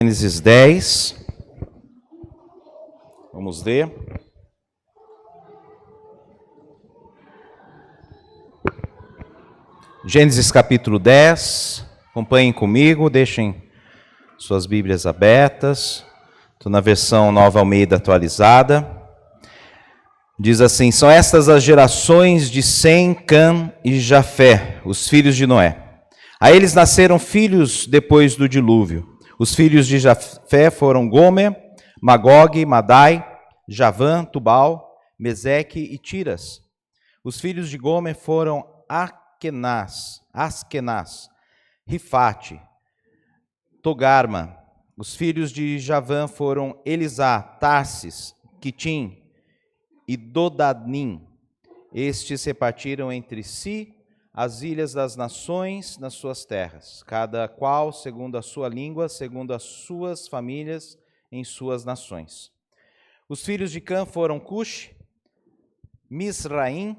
Gênesis 10, vamos ler. Gênesis capítulo 10, acompanhem comigo, deixem suas Bíblias abertas. Estou na versão Nova Almeida atualizada. Diz assim: são estas as gerações de Sem, Cã e Jafé, os filhos de Noé. A eles nasceram filhos depois do dilúvio. Os filhos de Jafé foram Gomer, Magog, Madai, Javã, Tubal, Meseque e Tiras. Os filhos de Gomer foram Askenaz, Rifate, Togarma. Os filhos de Javã foram Elisá, Tarsis, Quitim e Dodanim. Estes repartiram entre si as ilhas das nações nas suas terras, cada qual segundo a sua língua, segundo as suas famílias, em suas nações. Os filhos de Cã foram Cuxi, Misraim,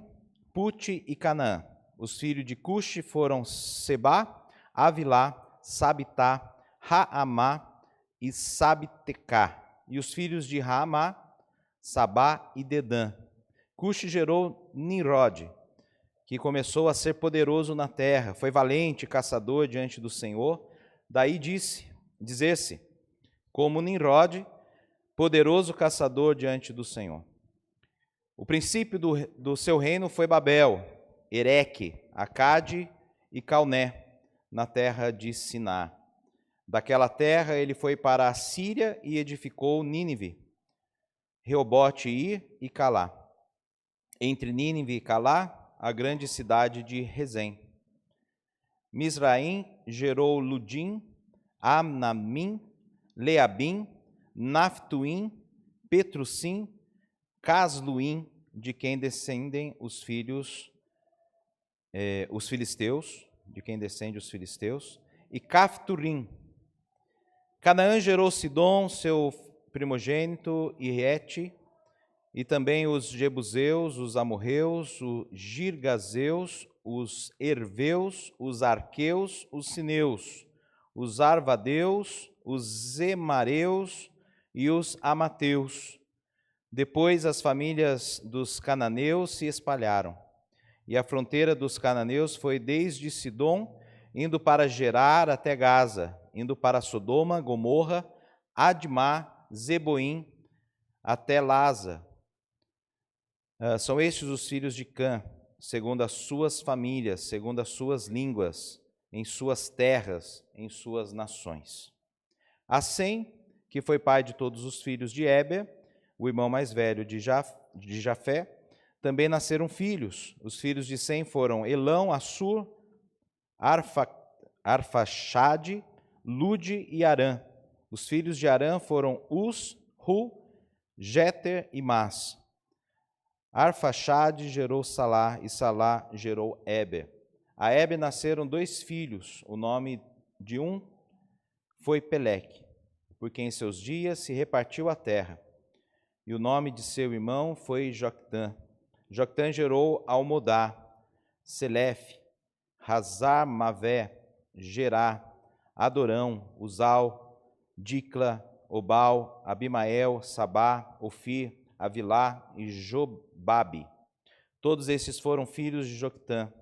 Pute e Canaã. Os filhos de Cuxi foram Sebá, Avilá, Sabitá, Raamá e Sabtecá. E os filhos de Raamá, Sabá e Dedã. Cuxi gerou Nimrode, que começou a ser poderoso na terra, foi valente caçador diante do Senhor. Daí dizer-se, como Nimrode, poderoso caçador diante do Senhor. O princípio do seu reino foi Babel, Ereque, Acade e Calné, na terra de Siná. Daquela terra ele foi para a Síria e edificou Nínive, Reobote e Calá. Entre Nínive e Calá, a grande cidade de Rezém. Misraim gerou Ludim, Amnamim, Leabim, Naftuim, Petrusim, Casluim, de quem descendem os filisteus, e Cafturim. Canaã gerou Sidom, seu primogênito, e Hete, e também os Jebuseus, os Amorreus, os Girgazeus, os Herveus, os Arqueus, os Sineus, os Arvadeus, os Zemareus e os Amateus. Depois as famílias dos cananeus se espalharam, e a fronteira dos cananeus foi desde Sidom, indo para Gerar até Gaza, indo para Sodoma, Gomorra, Admá, Zeboim, até Laza. São estes os filhos de Cã, segundo as suas famílias, segundo as suas línguas, em suas terras, em suas nações. A Sem, que foi pai de todos os filhos de Éber, o irmão mais velho de Jafé, também nasceram filhos. Os filhos de Sem foram Elão, Assur, Arfaxade, Lude e Arã. Os filhos de Arã foram Uz, Hu, Jeter e Mas. Arfaxade gerou Salá, e Salá gerou Éber. A Éber nasceram 2 filhos. O nome de um foi Peleque, porque em seus dias se repartiu a terra. E o nome de seu irmão foi Joctã. Joctã gerou Almodá, Selefe, Hazar-Mavé, Gerá, Adorão, Uzal, Dicla, Obal, Abimael, Sabá, Ofir, Avilá e Jobabe. Todos esses foram filhos de Joctã,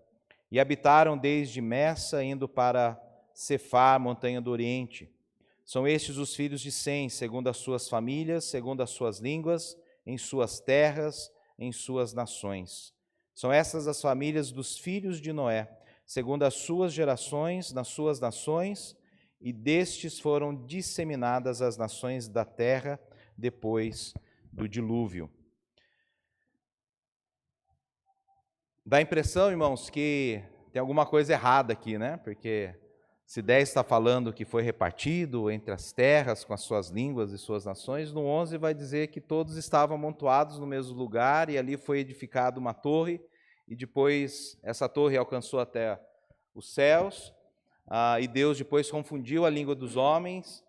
e habitaram desde Messa, indo para Cefar, montanha do Oriente. São estes os filhos de Sem, segundo as suas famílias, segundo as suas línguas, em suas terras, em suas nações. São estas as famílias dos filhos de Noé, segundo as suas gerações, nas suas nações, e destes foram disseminadas as nações da terra depois do dilúvio. Dá a impressão, irmãos, que tem alguma coisa errada aqui, né? Porque se 10 está falando que foi repartido entre as terras com as suas línguas e suas nações, no 11 vai dizer que todos estavam amontoados no mesmo lugar e ali foi edificada uma torre e depois essa torre alcançou até os céus e Deus depois confundiu a língua dos homens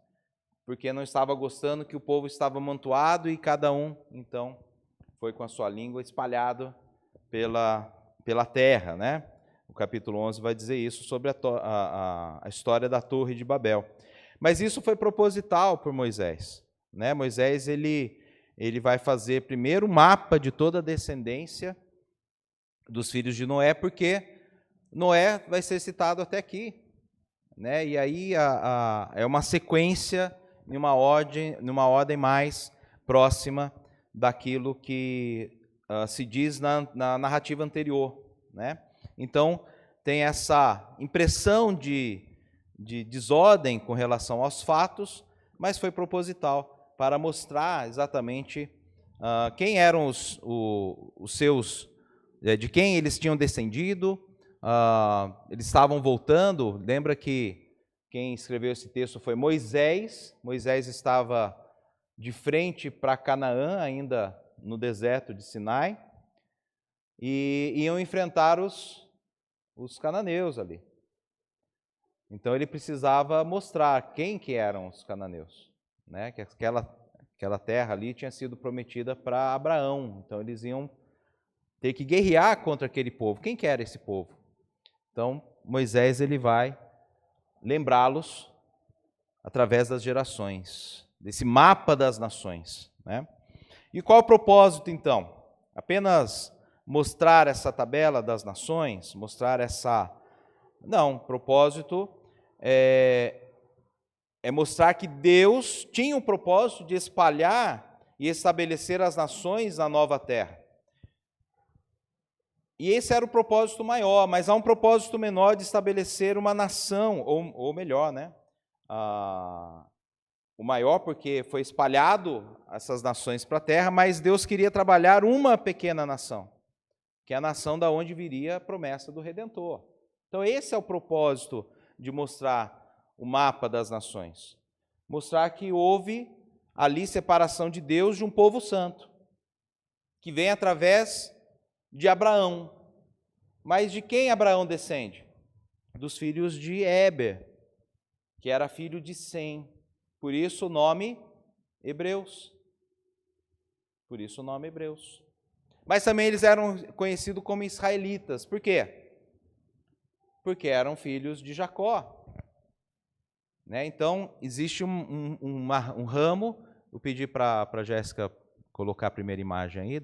porque não estava gostando que o povo estava amontoado e cada um, então, foi com a sua língua espalhado pela terra, né? O capítulo 11 vai dizer isso sobre a história da Torre de Babel. Mas isso foi proposital por Moisés, né? Moisés ele vai fazer primeiro o mapa de toda a descendência dos filhos de Noé, porque Noé vai ser citado até aqui, né? E aí é uma sequência numa ordem mais próxima daquilo que se diz na narrativa anterior, né? Então tem essa impressão de desordem com relação aos fatos, mas foi proposital para mostrar exatamente quem eram os seus, de quem eles tinham descendido. Eles estavam voltando. Lembra que quem escreveu esse texto foi Moisés. Moisés estava de frente para Canaã, ainda no deserto de Sinai, e iam enfrentar os cananeus ali. Então ele precisava mostrar quem que eram os cananeus, né? Que aquela terra ali tinha sido prometida para Abraão. Então eles iam ter que guerrear contra aquele povo. Quem que era esse povo? Então Moisés ele vai lembrá-los através das gerações, desse mapa das nações, né? E qual o propósito então? Apenas mostrar essa tabela das nações, mostrar essa... Não, o propósito é mostrar que Deus tinha o propósito de espalhar e estabelecer as nações na nova terra. E esse era o propósito maior, mas há um propósito menor de estabelecer uma nação, ou melhor, né? O maior porque foi espalhado essas nações para a terra, mas Deus queria trabalhar uma pequena nação, que é a nação da onde viria a promessa do Redentor. Então esse é o propósito de mostrar o mapa das nações. Mostrar que houve ali separação de Deus de um povo santo, que vem através de Abraão. Mas de quem Abraão descende? Dos filhos de Éber, que era filho de Sem. Por isso o nome Hebreus. Por isso o nome Hebreus. Mas também eles eram conhecidos como israelitas. Por quê? Porque eram filhos de Jacó. Né? Então, existe um ramo. Eu pedi para a Jéssica colocar a primeira imagem aí,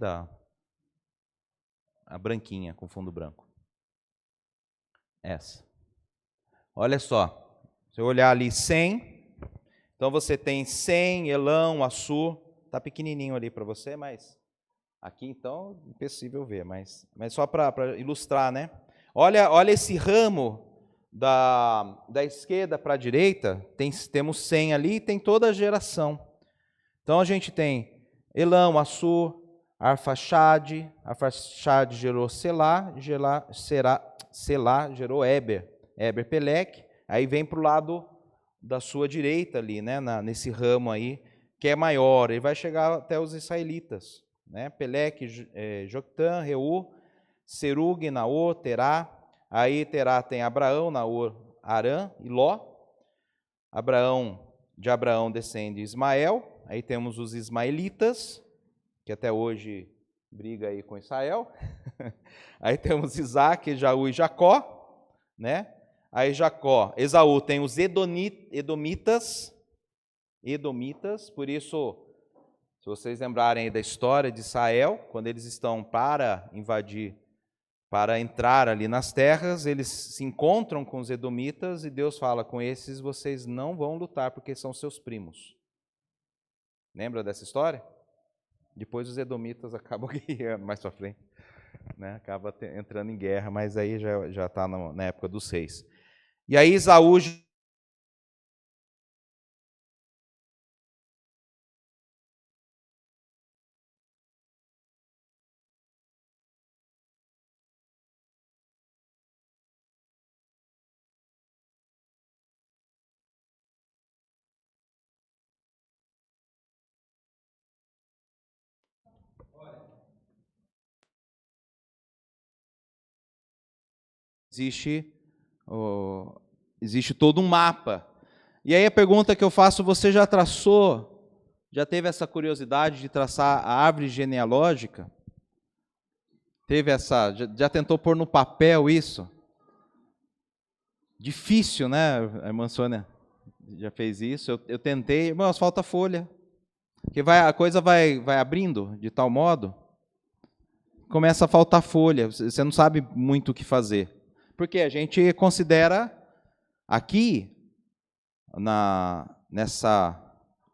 a branquinha, com fundo branco. Essa. Olha só. Se eu olhar ali 100, então você tem Sem, Elão, Assur. Está pequenininho ali para você, mas aqui então é impossível ver, mas só para ilustrar, né? Olha esse ramo da esquerda para a direita, temos 100 ali e tem toda a geração. Então a gente tem Elão, Assur, Arfaxade gerou Selá, Selá gerou Éber, Peleque, aí vem para o lado da sua direita ali, né, nesse ramo aí, que é maior, ele vai chegar até os israelitas, né? Peleque, Joctã, Reu, Serug, Naor, Terá. Aí Terá tem Abraão, Naor, Arã e Ló. De Abraão descende Ismael. Aí temos os ismaelitas, que até hoje briga aí com Israel. Aí temos Isaac, Esaú e Jacó, né? Aí Esaú tem os edomitas, por isso, se vocês lembrarem aí da história de Israel, quando eles estão para entrar ali nas terras, eles se encontram com os edomitas e Deus fala: com esses vocês não vão lutar porque são seus primos. Lembra dessa história? Depois os edomitas acabam guerreando mais para frente, né? Acaba entrando em guerra, mas aí já está na época dos reis. E aí Esaú existe todo um mapa. E aí a pergunta que eu faço: você já teve essa curiosidade de traçar a árvore genealógica? Já tentou pôr no papel isso? Difícil, né, irmã Sônia? Já fez isso? Eu tentei, mas falta folha. Porque a coisa vai abrindo de tal modo, começa a faltar folha, você não sabe muito o que fazer. Porque a gente considera aqui, nessa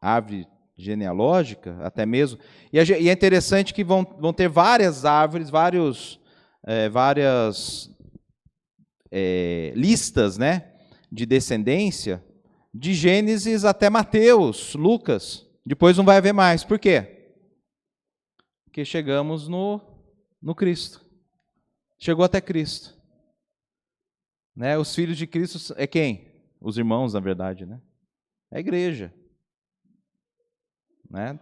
árvore genealógica, até mesmo, e é interessante que vão ter várias árvores, várias listas, né, de descendência, de Gênesis até Mateus, Lucas. Depois não vai haver mais. Por quê? Porque chegamos no Cristo. Chegou até Cristo. Né? Os filhos de Cristo é quem? Os irmãos, na verdade, né? É a igreja. Né?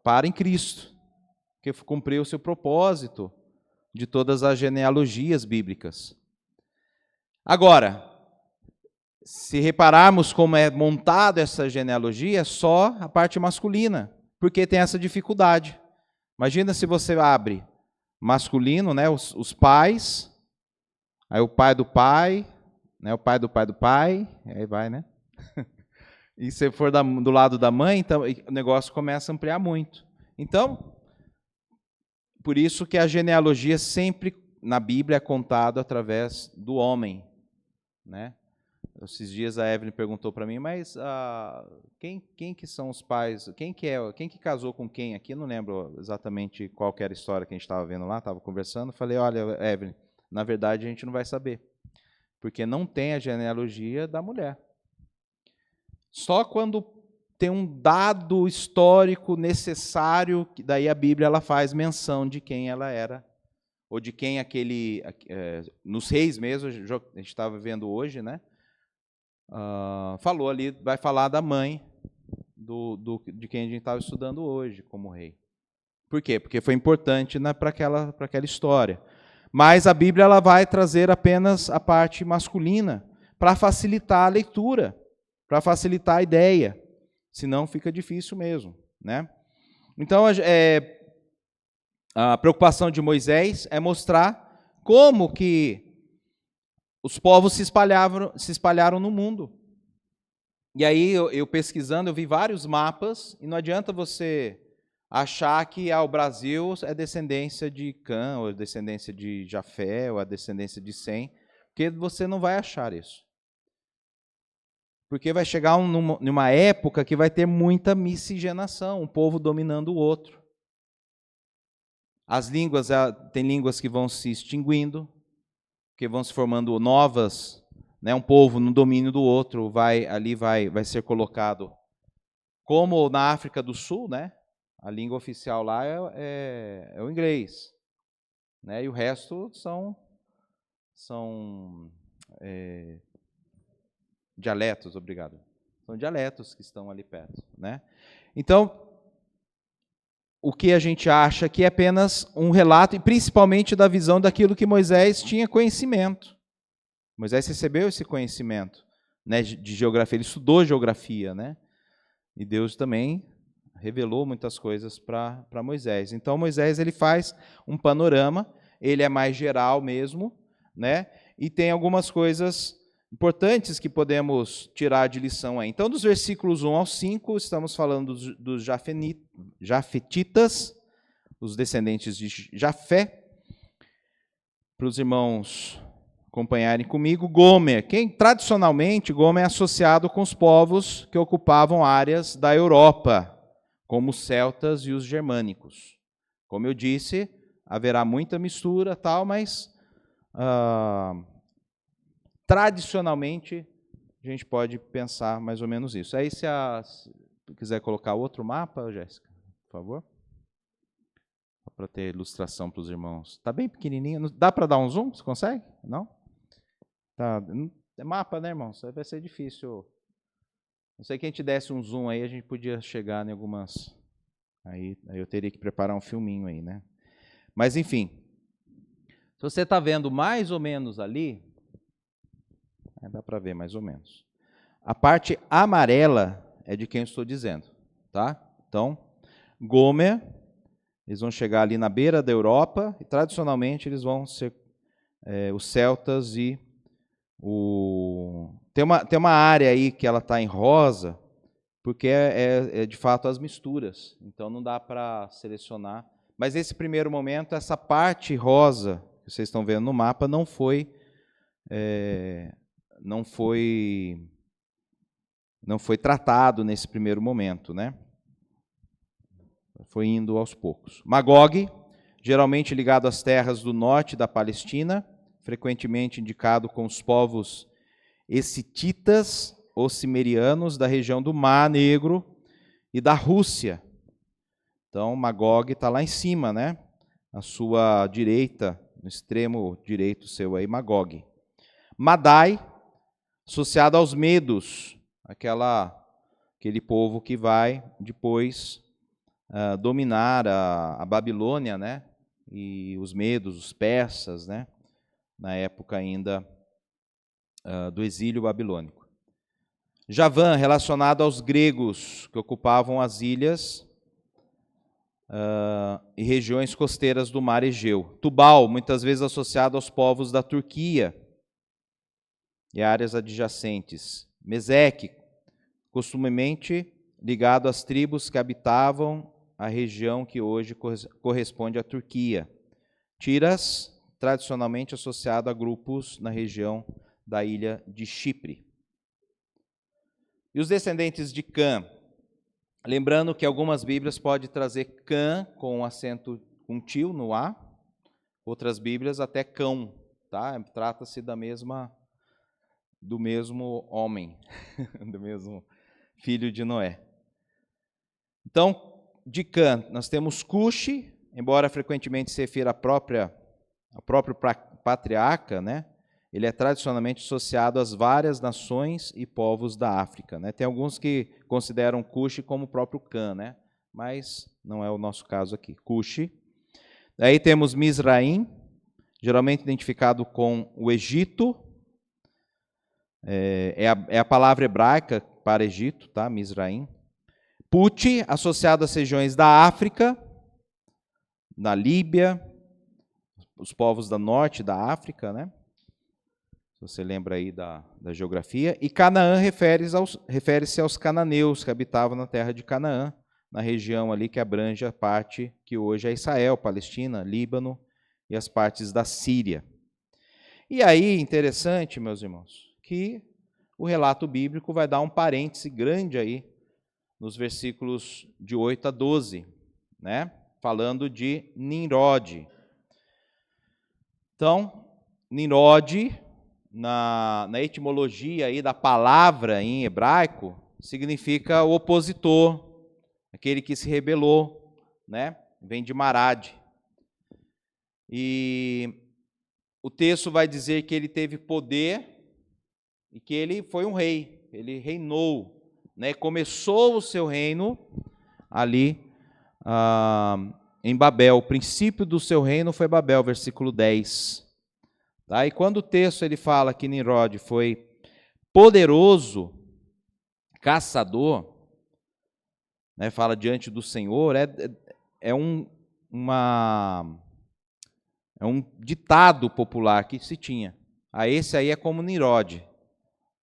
Para em Cristo. Que cumpriu o seu propósito de todas as genealogias bíblicas. Agora, se repararmos como é montada essa genealogia, é só a parte masculina, porque tem essa dificuldade. Imagina se você abre masculino, né, os pais, aí o pai do pai, né, o pai do pai do pai, aí vai, né? E se for do lado da mãe, então, o negócio começa a ampliar muito. Então, por isso que a genealogia sempre na Bíblia é contada através do homem, né? Esses dias a Evelyn perguntou para mim, mas quem que são os pais? Quem que casou com quem aqui? Eu não lembro exatamente qual que era a história que a gente estava vendo lá, estava conversando. Falei, olha, Evelyn, na verdade a gente não vai saber, porque não tem a genealogia da mulher. Só quando tem um dado histórico necessário, que daí a Bíblia ela faz menção de quem ela era, ou de quem nos reis mesmo, a gente estava vendo hoje, né? Falou ali, vai falar da mãe de quem a gente estava estudando hoje como rei. Por quê? Porque foi importante para aquela história. Mas a Bíblia ela vai trazer apenas a parte masculina para facilitar a leitura, para facilitar a ideia. Senão fica difícil mesmo, né? Então a preocupação de Moisés é mostrar como que os povos se espalharam no mundo. E aí, eu pesquisando, eu vi vários mapas, e não adianta você achar que o Brasil é descendência de Cã, ou descendência de Jafé, ou a descendência de Sem, porque você não vai achar isso. Porque vai chegar numa época que vai ter muita miscigenação, um povo dominando o outro. As línguas, tem línguas que vão se extinguindo, que vão se formando novas, né, um povo no domínio do outro, vai ser colocado, como na África do Sul, né, a língua oficial lá é o inglês, né, e o resto são dialetos, obrigado. São dialetos que estão ali perto, né? Então, o que a gente acha que é apenas um relato, e principalmente da visão daquilo que Moisés tinha conhecimento. Moisés recebeu esse conhecimento, né, de geografia, ele estudou geografia, né? E Deus também revelou muitas coisas para Moisés. Então Moisés ele faz um panorama, ele é mais geral mesmo, né? E tem algumas coisas importantes que podemos tirar de lição aí. Então, dos versículos 1 ao 5, estamos falando dos jafetitas, os descendentes de Jafé. Para os irmãos acompanharem comigo, Gomer. Tradicionalmente, Gomer é associado com os povos que ocupavam áreas da Europa, como os celtas e os germânicos. Como eu disse, haverá muita mistura, tal, mas tradicionalmente a gente pode pensar mais ou menos isso. Aí, se quiser colocar outro mapa, Jéssica, por favor, para ter ilustração para os irmãos. Está bem pequenininho. Dá para dar um zoom? Você consegue? Não? Tá. É mapa, né, irmão? Vai ser difícil. Não sei que a gente desse um zoom aí, a gente podia chegar em algumas. Aí eu teria que preparar um filminho aí, né? Mas, enfim. Se você está vendo mais ou menos ali, dá para ver mais ou menos. A parte amarela é de quem eu estou dizendo, tá? Então, Gomer, eles vão chegar ali na beira da Europa, e tradicionalmente eles vão ser os celtas e Tem uma área aí que ela está em rosa, porque é de fato as misturas. Então não dá para selecionar. Mas nesse primeiro momento, essa parte rosa que vocês estão vendo no mapa não foi tratado nesse primeiro momento, né? Foi indo aos poucos. Magog, geralmente ligado às terras do norte da Palestina, frequentemente indicado com os povos hessititas ou cimerianos da região do Mar Negro e da Rússia. Então, Magog está lá em cima, né? À sua direita, no extremo direito seu aí, Magog. Madai, associado aos medos, aquele povo que vai depois dominar a Babilônia, né? E os medos, os persas, né? Na época ainda do exílio babilônico. Javã, relacionado aos gregos que ocupavam as ilhas e regiões costeiras do mar Egeu. Tubal, muitas vezes associado aos povos da Turquia e áreas adjacentes. Meseque, costumemente ligado às tribos que habitavam a região que hoje corresponde à Turquia. Tiras, tradicionalmente associado a grupos na região da ilha de Chipre. E os descendentes de Cã? Lembrando que algumas Bíblias podem trazer Cã com acento com tio no A, outras Bíblias até Cão, tá? Trata-se do mesmo homem, do mesmo filho de Noé. Então, de Cã, nós temos Cuxi, embora frequentemente se refira ao próprio patriarca, né? Ele é tradicionalmente associado às várias nações e povos da África, né? Tem alguns que consideram Cuxi como o próprio Cã, né? Mas não é o nosso caso aqui. Cuxi. Aí temos Mizraim, geralmente identificado com o Egito. É a palavra hebraica para Egito, tá? Mizraim. Puti, associado às regiões da África, na Líbia, os povos da norte da África, né? Se você lembra aí da geografia. E Canaã refere-se aos cananeus que habitavam na terra de Canaã, na região ali que abrange a parte que hoje é Israel, Palestina, Líbano e as partes da Síria. E aí, interessante, meus irmãos, que o relato bíblico vai dar um parêntese grande aí nos versículos de 8 a 12, né? Falando de Nimrod. Então, Nimrod, na etimologia aí da palavra em hebraico, significa o opositor, aquele que se rebelou, né? Vem de Marad. E o texto vai dizer que ele teve poder e que ele foi um rei, ele reinou, né? Começou o seu reino ali em Babel. O princípio do seu reino foi Babel, versículo 10. Tá? E quando o texto ele fala que Nimrod foi poderoso, caçador, né, fala diante do Senhor, é um ditado popular que se tinha. Esse aí é como Nimrod,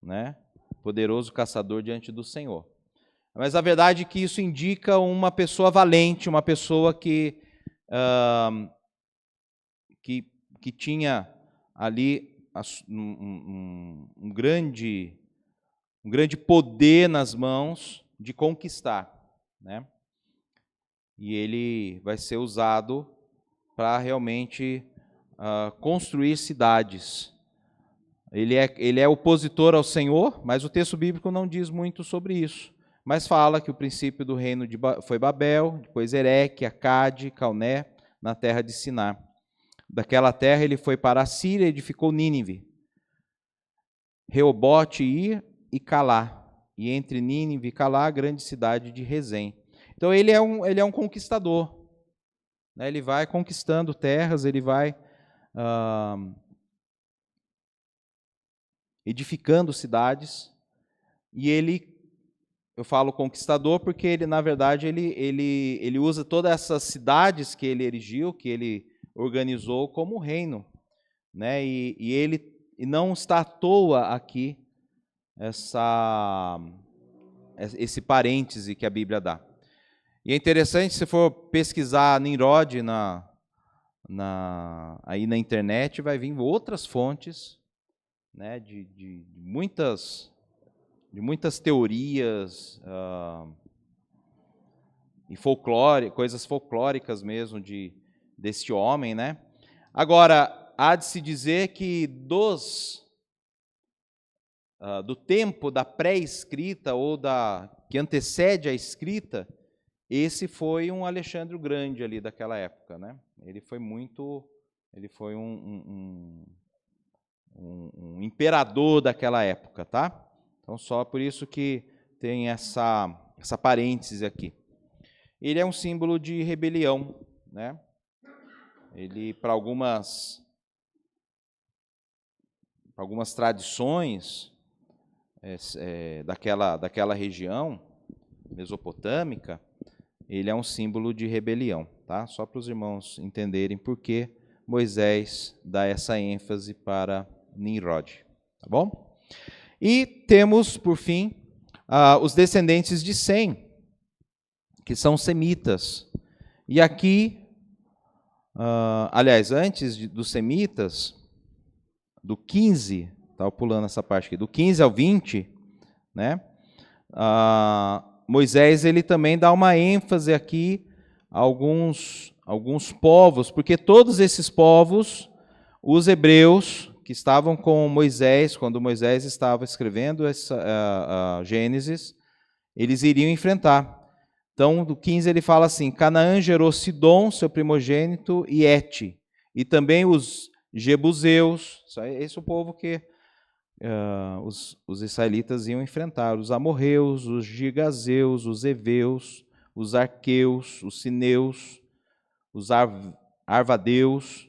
né? Poderoso caçador diante do Senhor. Mas a verdade é que isso indica uma pessoa valente, uma pessoa que tinha ali um grande poder nas mãos de conquistar, né? E ele vai ser usado para realmente construir cidades. Ele é opositor ao Senhor, mas o texto bíblico não diz muito sobre isso. Mas fala que o princípio do reino foi Babel, depois Ereque, Acade, Calné, na terra de Siná. Daquela terra ele foi para a Síria e edificou Nínive, Reobote, Ir e Calá. E entre Nínive e Calá, a grande cidade de Rezém. Então ele é um conquistador, né? Ele vai conquistando terras, ele vai edificando cidades. E eu falo conquistador porque ele, na verdade, ele usa todas essas cidades que ele erigiu, que ele organizou como reino, né? E ele não está à toa aqui esse parêntese que a Bíblia dá. E é interessante, se for pesquisar Nimrod aí na internet, vai vir outras fontes, né, de muitas teorias e folclore, coisas folclóricas mesmo desse homem, né? Agora, há de se dizer que do tempo da pré-escrita ou que antecede a escrita, esse foi um Alexandre o Grande ali daquela época, né? Ele foi um imperador daquela época, tá? Então, só por isso que tem essa parêntese aqui. Ele é um símbolo de rebelião, né? Ele, para algumas tradições daquela região mesopotâmica, ele é um símbolo de rebelião, tá? Só para os irmãos entenderem por que Moisés dá essa ênfase para Nimrod, tá bom? E temos, por fim, os descendentes de Sem, que são semitas. E aqui, aliás, antes dos semitas, do 15, estava pulando essa parte aqui, do 15 ao 20, né? Moisés ele também dá uma ênfase aqui a alguns povos, porque todos esses povos, os hebreus que estavam com Moisés, quando Moisés estava escrevendo Gênesis, eles iriam enfrentar. Então, do 15 ele fala assim: Canaã gerou Sidom, seu primogênito, e Et, e também os Jebuseus. Esse é o povo que os israelitas iam enfrentar: os amorreus, os gigazeus, os heveus, os arqueus, os sineus, os arvadeus,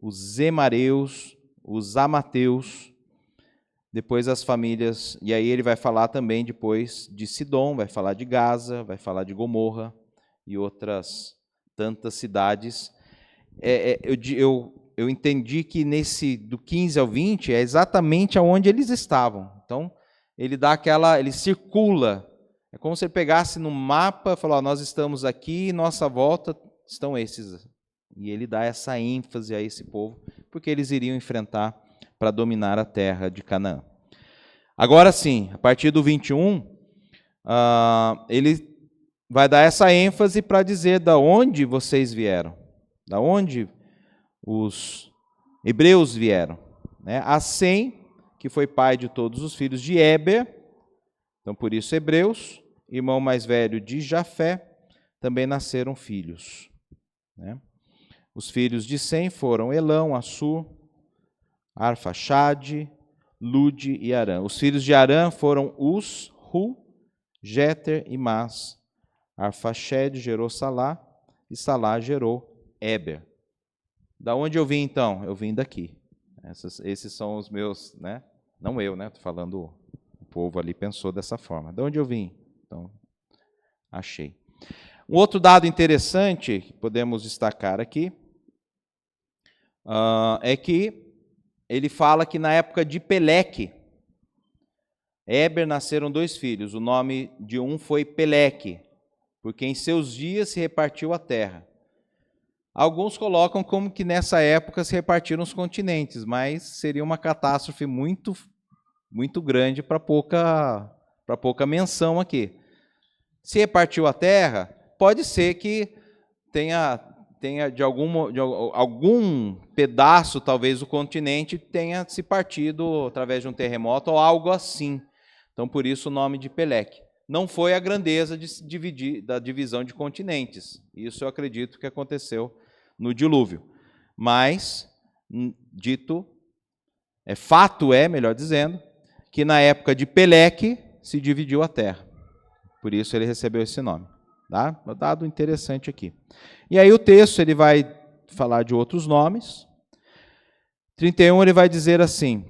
os zemareus, os amateus. Depois as famílias, e aí ele vai falar também depois de Sidom, vai falar de Gaza, vai falar de Gomorra e outras tantas cidades. Eu entendi que do 15 ao 20 é exatamente aonde eles estavam. Então, ele circula. É como se ele pegasse no mapa e falar: nós estamos aqui, nossa volta estão esses. E ele dá essa ênfase a esse povo, porque eles iriam enfrentar para dominar a terra de Canaã. Agora sim, a partir do 21, ele vai dar essa ênfase para dizer da onde vocês vieram, da onde os hebreus vieram, né? A Sem, que foi pai de todos os filhos de Éber, então por isso hebreus, irmão mais velho de Jafé, também nasceram filhos, né? Os filhos de Sem foram Elão, Assur, Arfaxade, Lude e Arã. Os filhos de Arã foram Uz, Hu, Jeter e Mas. Arfaxade gerou Salá, e Salá gerou Éber. Da onde eu vim, então? Eu vim daqui. Esses são os meus, né? Não eu, né? Estou falando, o povo ali pensou dessa forma. De onde eu vim? Então, achei. Um outro dado interessante que podemos destacar aqui é que ele fala que na época de Peleque, Éber nasceram 2 filhos. O nome de um foi Peleque, porque em seus dias se repartiu a terra. Alguns colocam como que nessa época se repartiram os continentes, mas seria uma catástrofe muito, muito grande para pouca menção aqui. Se repartiu a terra, pode ser que tenha de algum pedaço, talvez o continente tenha se partido através de um terremoto ou algo assim. Então, por isso o nome de Peleque. Não foi a grandeza da divisão de continentes. Isso eu acredito que aconteceu no dilúvio. Mas, melhor dizendo, que na época de Peleque se dividiu a terra. Por isso ele recebeu esse nome. Tá? Um dado interessante aqui. E aí o texto ele vai falar de outros nomes. 31 ele vai dizer assim,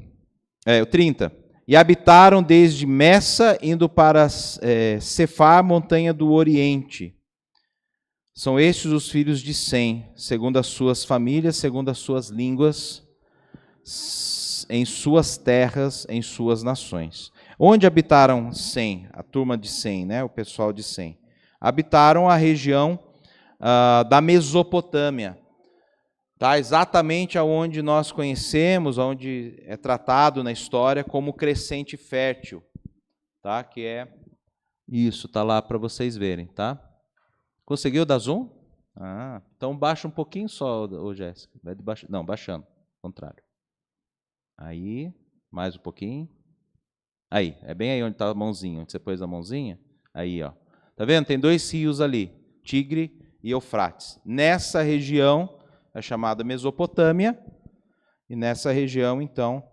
o 30. E habitaram desde Messa, indo para Cefar, montanha do Oriente. São estes os filhos de Sem, segundo as suas famílias, segundo as suas línguas, em suas terras, em suas nações. Onde habitaram Sem, a turma de Sem, né, o pessoal de Sem? Habitaram a região da Mesopotâmia, tá? Exatamente aonde nós conhecemos, onde é tratado na história como crescente fértil, tá? Que é isso, tá lá para vocês verem, tá? Conseguiu dar zoom? Então baixa um pouquinho só, Jéssica. Não, baixando, contrário. Aí, mais um pouquinho. Aí, é bem aí onde está a mãozinha, onde você pôs a mãozinha. Aí, ó. Tá vendo? Tem 2 rios ali, Tigre e Eufrates. Nessa região é chamada Mesopotâmia, e nessa região, então,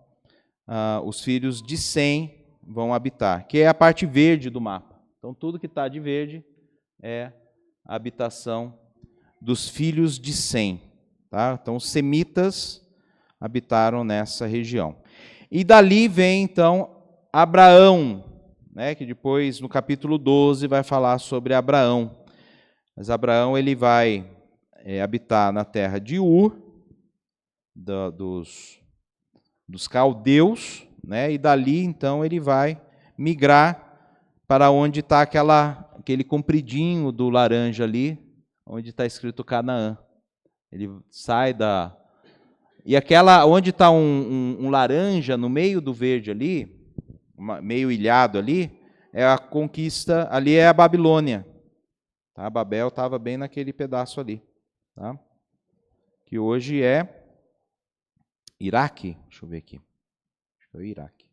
os filhos de Sem vão habitar, que é a parte verde do mapa. Então, tudo que está de verde é a habitação dos filhos de Sem. Tá? Então, os semitas habitaram nessa região. E dali vem, então, Abraão, né, que depois, no capítulo 12, vai falar sobre Abraão. Mas Abraão ele vai habitar na terra de Ur, dos caldeus, né, e dali, então, ele vai migrar para onde está aquele compridinho do laranja ali, onde está escrito Canaã. Ele sai da... E aquela, onde está um laranja no meio do verde ali, meio ilhado ali, é a conquista, ali é a Babilônia. Tá? Babel estava bem naquele pedaço ali. Tá? Que hoje é Iraque. Deixa eu ver aqui. Acho que é o Iraque.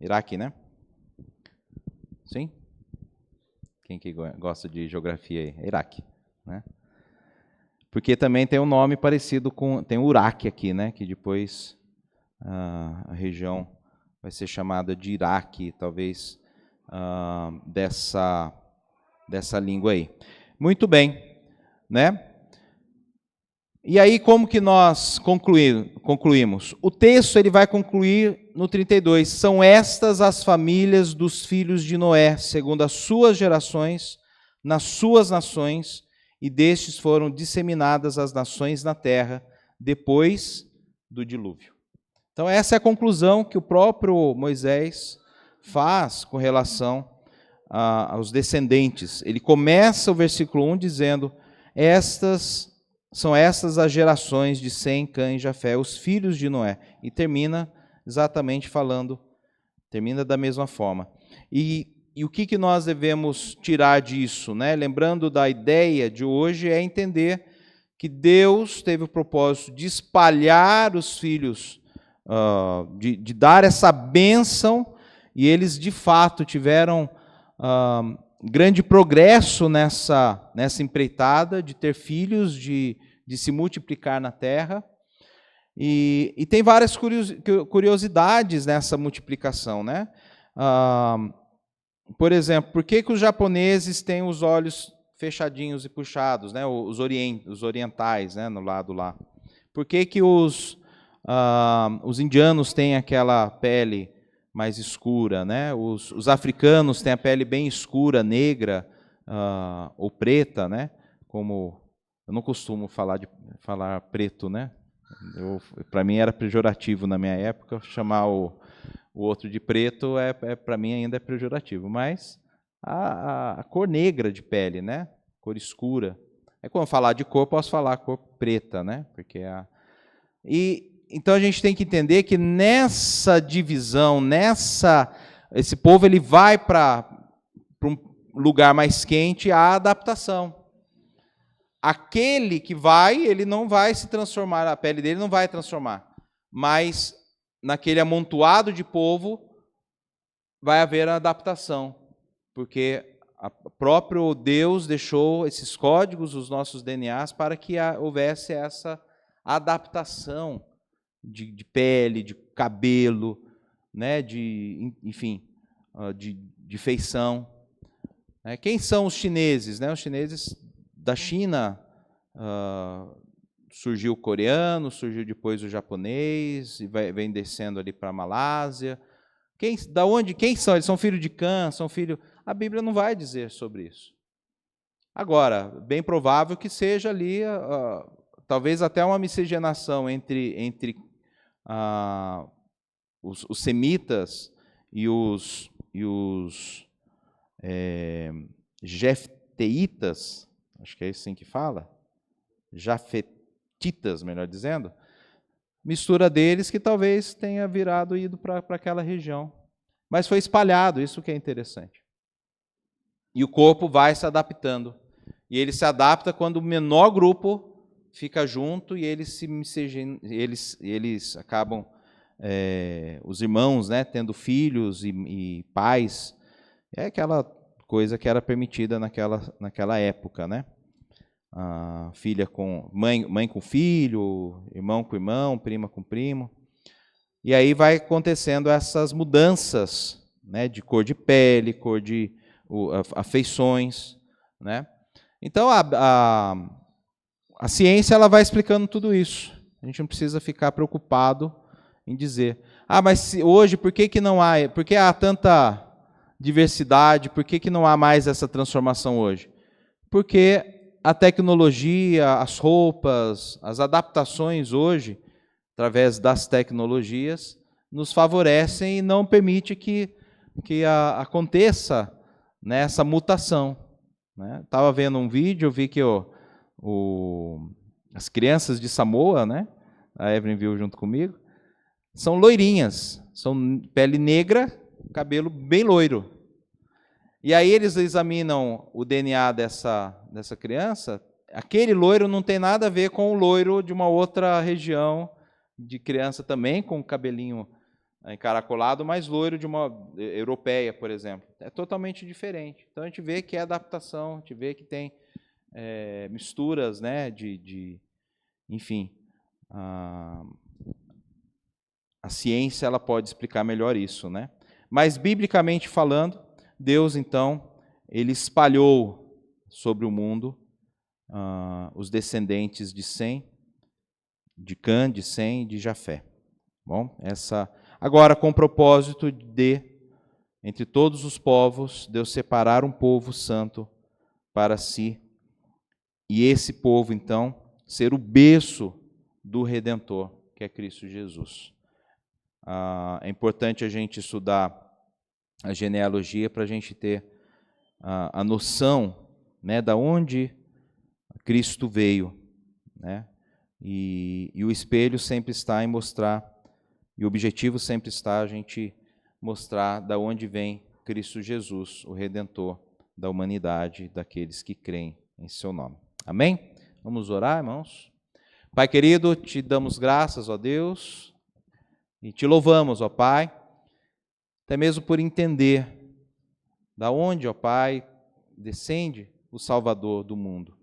Iraque, né? Sim? Quem que gosta de geografia aí? É Iraque, né? Porque também tem um nome parecido com... Tem o Uraque aqui, né? Que depois a região vai ser chamada de Iraque, talvez dessa língua aí. Muito bem, né? E aí, como que nós concluímos? O texto ele vai concluir no 32. São estas as famílias dos filhos de Noé, segundo as suas gerações, nas suas nações, e destes foram disseminadas as nações na terra, depois do dilúvio. Então, essa é a conclusão que o próprio Moisés faz com relação aos descendentes. Ele começa o versículo 1 dizendo: são estas as gerações de Sem, Cã e Jafé, os filhos de Noé. E termina exatamente termina da mesma forma. E o que nós devemos tirar disso? Né? Lembrando da ideia de hoje, é entender que Deus teve o propósito de espalhar os filhos, de dar essa bênção, e eles de fato tiveram grande progresso nessa empreitada de ter filhos, de se multiplicar na terra. E tem várias curiosidades nessa multiplicação, né? Por exemplo, por que os japoneses têm os olhos fechadinhos e puxados, né? Os orientais, né? No lado lá. Por que os indianos têm aquela pele mais escura, né? Os africanos têm a pele bem escura, negra ou preta, né? Como eu não costumo falar preto, né? Para mim era pejorativo na minha época, chamar o outro de preto para mim ainda é pejorativo, mas a cor negra de pele, né? Cor escura. Quando eu falar de cor, posso falar cor preta, né? Porque então a gente tem que entender que nessa divisão, esse povo ele vai para um lugar mais quente, há adaptação. Aquele que ele não vai se transformar, a pele dele não vai transformar, mas naquele amontoado de povo vai haver a adaptação, porque o próprio Deus deixou esses códigos, os nossos DNAs, para que houvesse essa adaptação de pele, de cabelo, né, enfim, de feição. Quem são os chineses? Os chineses da China, surgiu o coreano, surgiu depois o japonês, e vem descendo ali para a Malásia. Quem são? Eles são filhos de Cã, são filhos... A Bíblia não vai dizer sobre isso. Agora, bem provável que seja ali, talvez até uma miscigenação entre os semitas e os jefteitas, acho que é assim que fala, jafetitas, melhor dizendo, mistura deles que talvez tenha ido para aquela região. Mas foi espalhado, isso que é interessante. E o corpo vai se adaptando. E ele se adapta quando o menor grupo fica junto e eles acabam, os irmãos, né, tendo filhos e pais. É aquela coisa que era permitida naquela época, né? A filha com mãe com filho, irmão com irmão, prima com primo. E aí vai acontecendo essas mudanças, né, de cor de pele, cor de afeições, né? Então a ciência ela vai explicando tudo isso. A gente não precisa ficar preocupado em dizer: mas hoje por que não há? Por que há tanta diversidade? Por que não há mais essa transformação hoje? Porque a tecnologia, as roupas, as adaptações hoje, através das tecnologias, nos favorecem e não permite que aconteça, né, essa mutação. Estava vendo um vídeo, eu vi que as crianças de Samoa, né, a Evelyn viu junto comigo, são loirinhas, são pele negra, cabelo bem loiro. E aí eles examinam o DNA dessa criança, aquele loiro não tem nada a ver com o loiro de uma outra região de criança também, com o cabelinho encaracolado, mas loiro de uma europeia, por exemplo. É totalmente diferente. Então a gente vê que é adaptação, a gente vê que tem misturas, né, enfim, a ciência ela pode explicar melhor isso, né? Mas biblicamente falando, Deus então ele espalhou sobre o mundo os descendentes de Sem, de Cã, de Sem e de Jafé. Bom, agora com o propósito de, entre todos os povos, Deus separar um povo santo para si, e esse povo, então, ser o berço do Redentor, que é Cristo Jesus. É importante a gente estudar a genealogia para a gente ter a noção, né, da onde Cristo veio, né? E o espelho sempre está em mostrar, e o objetivo sempre está a gente mostrar da onde vem Cristo Jesus, o Redentor da humanidade, daqueles que creem em seu nome. Amém? Vamos orar, irmãos? Pai querido, te damos graças, ó Deus, e te louvamos, ó Pai, até mesmo por entender da onde, ó Pai, descende o Salvador do mundo.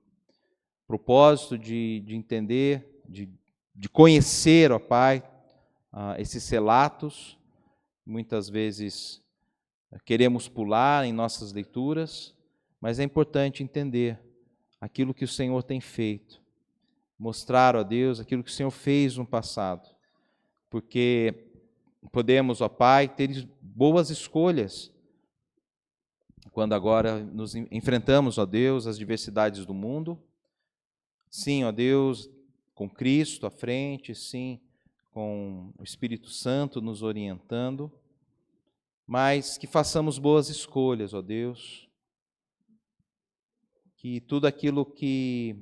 Propósito de entender, de conhecer, ó Pai, esses relatos. Muitas vezes queremos pular em nossas leituras, mas é importante entender aquilo que o Senhor tem feito, mostrar a Deus aquilo que o Senhor fez no passado, porque podemos, ó Pai, ter boas escolhas quando agora nos enfrentamos, ó Deus, as diversidades do mundo. Sim, ó Deus, com Cristo à frente, sim, com o Espírito Santo nos orientando, mas que façamos boas escolhas, ó Deus, que tudo aquilo que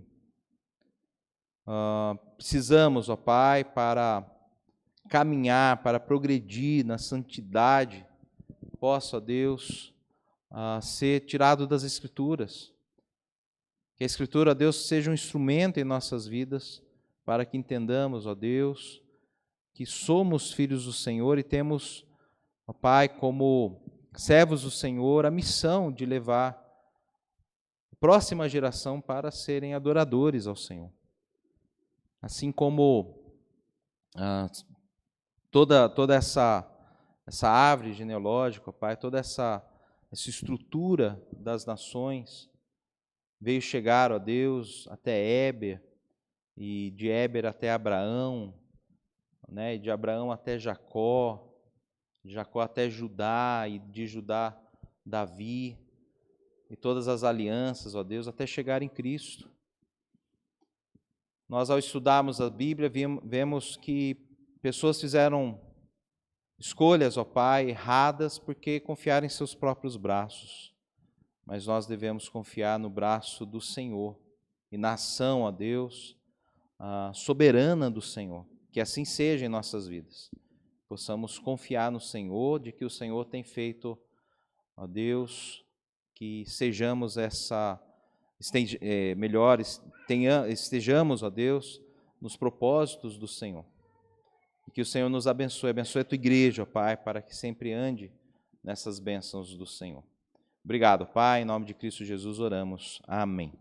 precisamos, ó Pai, para caminhar, para progredir na santidade, possa, ó Deus, ser tirado das Escrituras. Que a Escritura, ó Deus, seja um instrumento em nossas vidas, para que entendamos, ó Deus, que somos filhos do Senhor e temos, ó Pai, como servos do Senhor, a missão de levar a próxima geração para serem adoradores ao Senhor. Assim como toda essa árvore genealógica, ó Pai, toda essa estrutura das nações veio chegar, ó Deus, até Éber, e de Éber até Abraão, né, e de Abraão até Jacó, de Jacó até Judá, e de Judá, Davi. e todas as alianças, ó Deus, até chegar em Cristo. Nós, ao estudarmos a Bíblia, vemos que pessoas fizeram escolhas, ó Pai, erradas porque confiaram em seus próprios braços. Mas nós devemos confiar no braço do Senhor e na ação, ó Deus, soberana do Senhor. Que assim seja em nossas vidas. Possamos confiar no Senhor, de que o Senhor tem feito, ó Deus, que sejamos estejamos, ó Deus, nos propósitos do Senhor. E que o Senhor nos abençoe a tua igreja, ó Pai, para que sempre ande nessas bênçãos do Senhor. Obrigado, Pai, em nome de Cristo Jesus oramos. Amém.